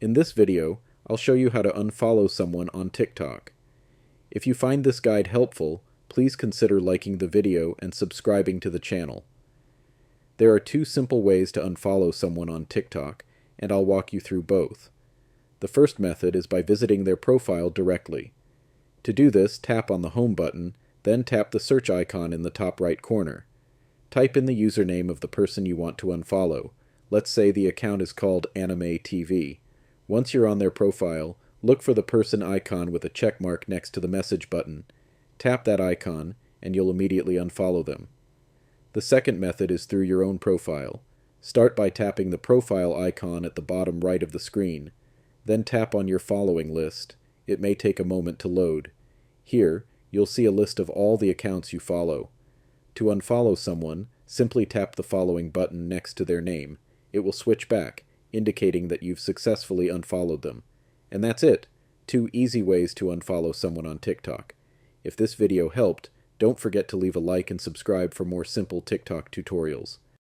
In this video, I'll show you how to unfollow someone on TikTok. If you find this guide helpful, please consider liking the video and subscribing to the channel. There are two simple ways to unfollow someone on TikTok, and I'll walk you through both. The first method is by visiting their profile directly. To do this, tap on the Home button, then tap the search icon in the top right corner. Type in the username of the person you want to unfollow. Let's say the account is called Anime TV. Once you're on their profile, look for the person icon with a check mark next to the message button. Tap that icon, and you'll immediately unfollow them. The second method is through your own profile. Start by tapping the profile icon at the bottom right of the screen. Then tap on your following list. It may take a moment to load. Here, you'll see a list of all the accounts you follow. To unfollow someone, simply tap the following button next to their name. It will switch back, indicating that you've successfully unfollowed them. And that's it. 2 easy ways to unfollow someone on TikTok. If this video helped, don't forget to leave a like and subscribe for more simple TikTok tutorials.